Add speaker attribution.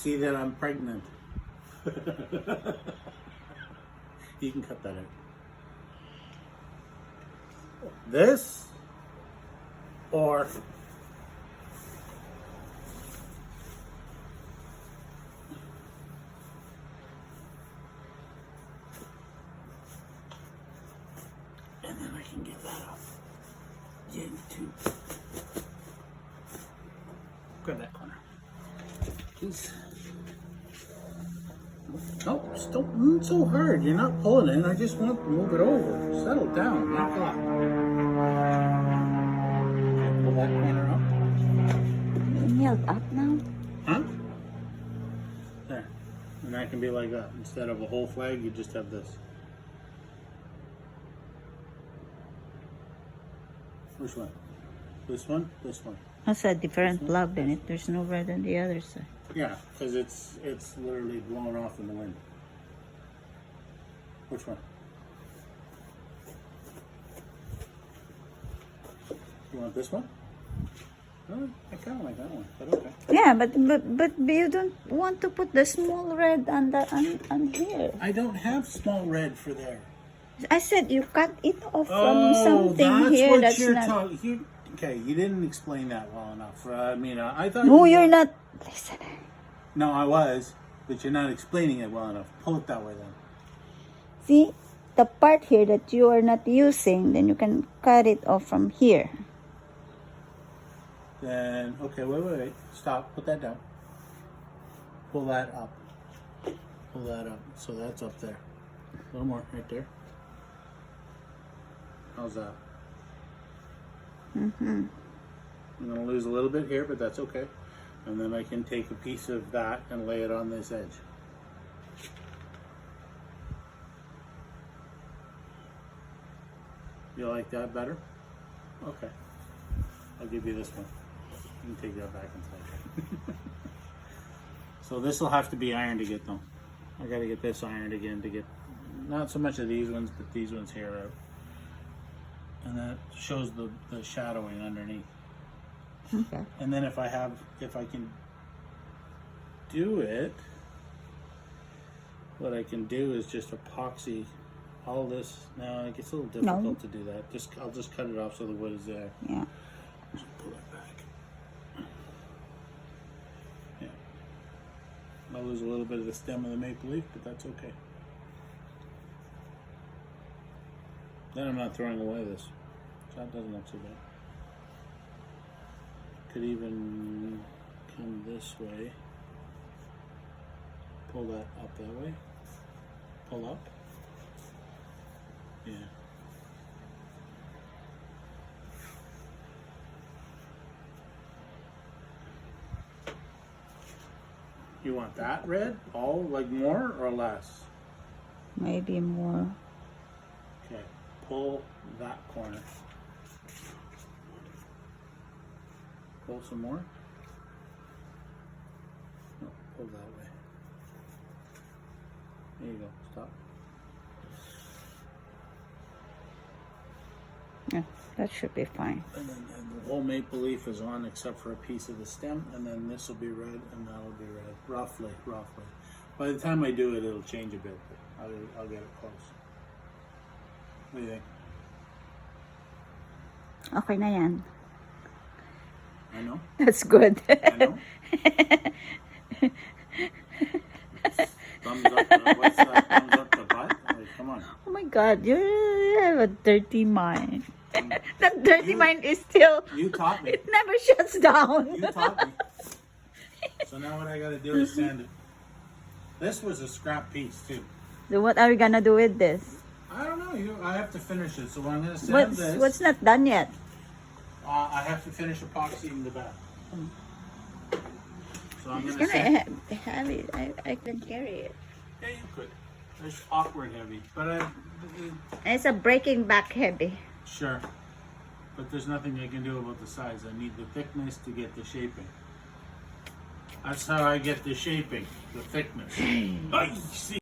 Speaker 1: see that I'm pregnant. You can cut that out. This or and then I can get that off. Get into grab that corner. Please. Oh, still not so hard. You're not pulling it. I just want to move it over. Settle down. My God. Okay, pull that corner up.
Speaker 2: Nailed up now?
Speaker 1: Huh? There. And that can be like that. Instead of a whole flag, you just have this. Which one? This one? This one.
Speaker 2: That's a different plug in it. There's no red on the other side.
Speaker 1: Yeah, because it's literally blown off in the wind. Which one? You want this one? I kind of like that one, but okay.
Speaker 2: Yeah, but you don't want to put the small red on here.
Speaker 1: I don't have small red for there.
Speaker 2: I said you cut it off from something here
Speaker 1: what
Speaker 2: that's
Speaker 1: you're
Speaker 2: not.
Speaker 1: talking. Okay, you didn't explain that well enough. I mean, I thought.
Speaker 2: No, you're not. Listen.
Speaker 1: No, I was, but you're not explaining it well enough. Pull it that way then.
Speaker 2: See, the part here that you are not using, then you can cut it off from here.
Speaker 1: Then, okay, wait. Stop. Put that down. Pull that up. Pull that up. So that's up there. A little more, right there. How's that?
Speaker 2: Mm-hmm.
Speaker 1: I'm going to lose a little bit here, but that's okay. And then I can take a piece of that and lay it on this edge. You like that better? Okay. I'll give you this one. You can take that back inside. So this will have to be ironed to get them. I got to get this ironed again to get not so much of these ones, but these ones here out. And that shows the shadowing underneath.
Speaker 2: Okay.
Speaker 1: And then if I can do it, what I can do is just epoxy all this. Now it gets a little difficult to do that. I'll just cut it off so the wood is there.
Speaker 2: Yeah.
Speaker 1: Just pull it back. Yeah. I'll lose a little bit of the stem of the maple leaf, but that's okay. Then I'm not throwing away this. So that doesn't look so bad. Could even come this way. Pull that up that way. Pull up. Yeah. You want that red? All like more or less?
Speaker 2: Maybe more.
Speaker 1: Okay. Pull that corner. Pull some more. No, pull that way. There you go. Stop.
Speaker 2: Yeah, that should be fine.
Speaker 1: And then the whole maple leaf is on except for a piece of the stem, and then this will be red, and that will be red. Roughly. By the time I do it, it'll change a bit, but I'll get it close. What do you think?
Speaker 2: Okay na yan.
Speaker 1: I know.
Speaker 2: That's good.
Speaker 1: I know. Thumbs up. What's that? Thumbs up the butt? Like, come on.
Speaker 2: Oh my God, you have a dirty mind. That dirty mind is still.
Speaker 1: You taught me.
Speaker 2: It never shuts down.
Speaker 1: You taught me. So now what I gotta do is sand it. This was a scrap piece too.
Speaker 2: So what are we gonna do with this?
Speaker 1: I don't know. I have to finish it. So I'm gonna sand this.
Speaker 2: What's not done yet?
Speaker 1: I have to finish epoxying the back. So I'm
Speaker 2: It's
Speaker 1: gonna
Speaker 2: gonna
Speaker 1: sand.
Speaker 2: be heavy. I can carry it.
Speaker 1: Yeah, you could. It's awkward heavy, but
Speaker 2: It's a breaking back heavy.
Speaker 1: sure. But there's nothing I can do about the size. I need the thickness to get the shaping. That's how I get the shaping, the thickness. Ay, see?